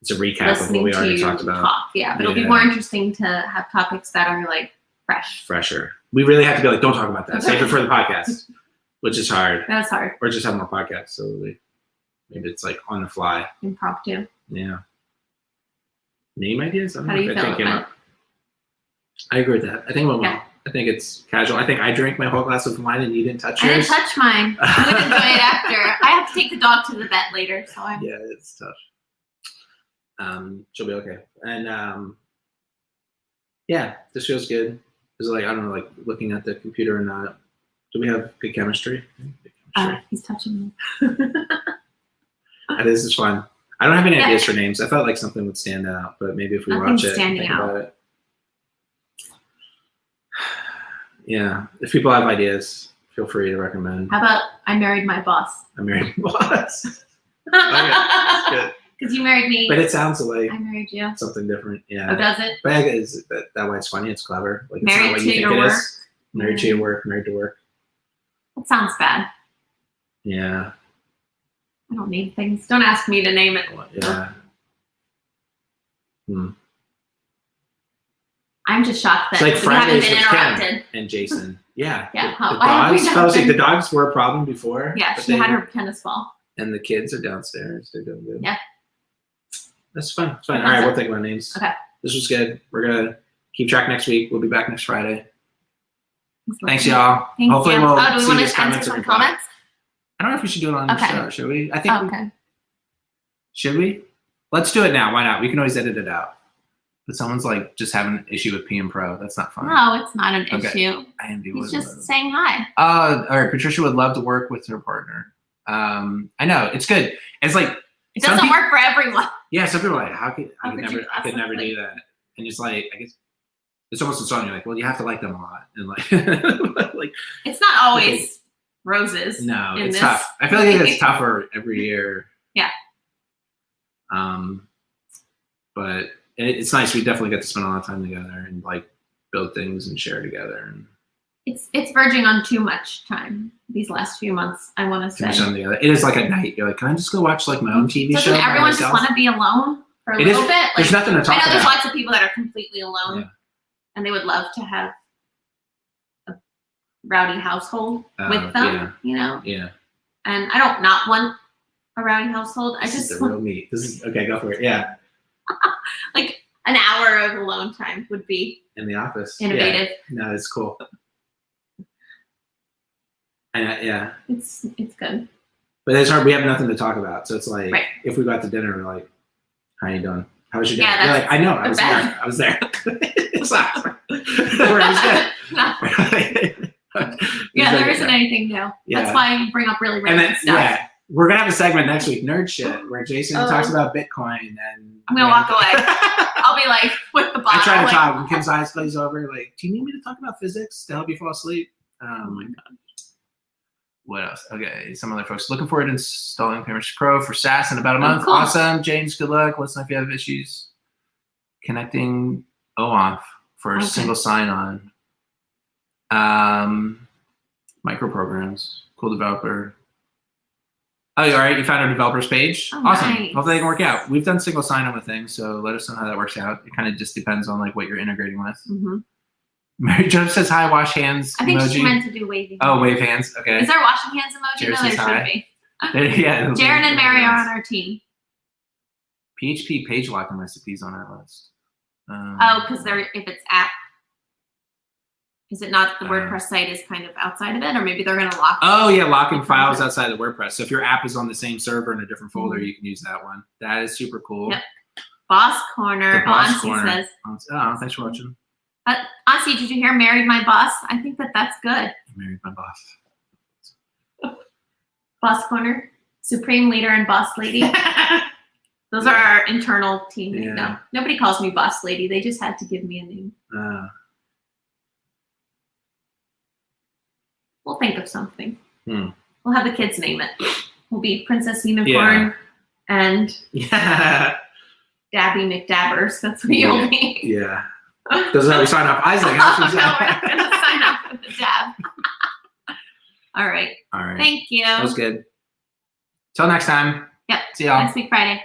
it's a recap of what we already talked about. Yeah, but it'll be more interesting to have topics that are like fresh. Fresher. We really have to be like, don't talk about that. Save it for the podcast. Which is hard. That's hard. Or just have more podcasts. So maybe it's like on the fly. Impromptu. Yeah. Name ideas? How do you feel about it? I agree with that. I think it went well. I think it's casual. I think I drank my whole glass of wine and you didn't touch yours. I didn't touch mine. I would enjoy it after. I have to take the dog to the vet later, so I'm. Yeah, it's tough. She'll be okay. And yeah, this feels good. It's like, I don't know, like looking at the computer or not. Do we have good chemistry? He's touching me. This is fun. I don't have any ideas for names. I felt like something would stand out, but maybe if we watch it, think about it. Yeah. If people have ideas, feel free to recommend. How about I married my boss? I married my boss. Okay, that's good. Because you married me. But it sounds like I married you. Something different. Yeah. Oh, does it? But is that why it's funny? It's clever. Like it's married not what you to think your it work. is. Married to your work. Married to work. That sounds bad. Yeah. I don't name things. Don't ask me to name it. Yeah. I'm just shocked that it's like we Fridays haven't been with interrupted. Kim and Jason. Yeah. Yeah. The dogs were a problem before. Yeah, she had her tennis ball. And the kids are downstairs. They're doing good. Yeah. That's fun. It's fun. All right, we'll think about names. Okay. This was good. We're going to keep track next week. We'll be back next Friday. Thanks, y'all. Thanks, Hopefully Sam. we'll do we see want these to answer comments some and reply. comments? I don't know if we should do it on the Okay. show. Should we? I think. Okay. Should we? Let's do it now. Why not? We can always edit it out. But someone's like just having an issue with PM Pro. That's not fun. No, it's not an Okay. issue. IMD He's was just saying hi. all right. Patricia would love to work with her partner. I know it's good. It's like It doesn't work for everyone. yeah. Some people are like, I could you never do that. And it's like, I guess it's almost insulting. You're like, well, you have to like them a lot, and like, like It's not always roses. no, in it's this. tough. I feel like it's tougher every year. Yeah. But it's nice. We definitely get to spend a lot of time together and like build things and share together and It's verging on too much time these last few months, I want to do say. something together. It is like at night. You're like, can I just go watch like my own TV show? Doesn't by everyone just myself? want to be alone for a It little is- bit? Like, There's nothing to I talk know there's about. lots of people that are completely alone, Yeah. and they would love to have a rowdy household with them, Yeah. you know? Yeah. And I don't not want a rowdy household. I This is just the want, real meat. This is okay. Go for it. Yeah. like, an hour of alone time would be In the office. innovative. Yeah. No, it's cool. And yeah, It's good. but it's hard. We have nothing to talk about, so it's like Right. if we go out to dinner, we're like, "How you doing? How was your day?" Yeah, You're that's like, "I know. I the was best. there. I was there." It sucks. It was good. No. Yeah, there isn't anything new. Yeah. That's why you bring up really And random then stuff. yeah, we're gonna have a segment next week, Nerd Shit, where Jason Oh. talks about Bitcoin and I'm gonna walk away. I'll be like with the bottle. I try to like, talk when Kim's eyes glaze over. Like, do you need me to talk about physics to help you fall asleep? Oh my god. What else? Okay, some other folks looking forward to installing Payments Pro for SaaS in about a month. Cool. Awesome, James. Good luck. Let us know if you have issues connecting OAuth for Okay. single sign-on. Micro programs. Cool developer. Oh, all right. You found our developers page. Oh, Awesome. nice. Hopefully they can work out. We've done single sign-on with things, so let us know how that works out. It kind of just depends on like what you're integrating with. Mm-hmm. Mary Jo says hi. Wash hands. I think emoji. she meant to do waving. Oh, wave hands. Okay. Is there a washing hands emoji? Jared No, says there hi. should be. Yeah. Jaren and Mary are on our team. PHP page locking recipes on our list. Oh, because they're if it's app. Is it not the Uh, WordPress site is kind of outside of it, or maybe they're gonna lock? Oh yeah, locking files outside of WordPress. So if your app is on the same server in a different folder, Mhm. you can use that one. That is super cool. Yep. Boss Corner. The Boss Ansi Corner. says. Oh, thanks for watching. Ansi, did you hear "Married My Boss"? I think that's good. I married my boss. Boss Corner, Supreme Leader and Boss Lady. Those are our internal team names. Yeah. No, nobody calls me Boss Lady. They just had to give me a name. We'll think of something. We'll have the kids name it. We'll be Princess Unicorn and Yeah. Dabby McDabbers. That's what you'll be. Yeah. Doesn't how we sign off. Isaac, Oh, how should we no, sign we're not going to sign off with the dab. All right. All right. Thank you. That was good. Till next time. Yep. See y'all. Next week, Friday.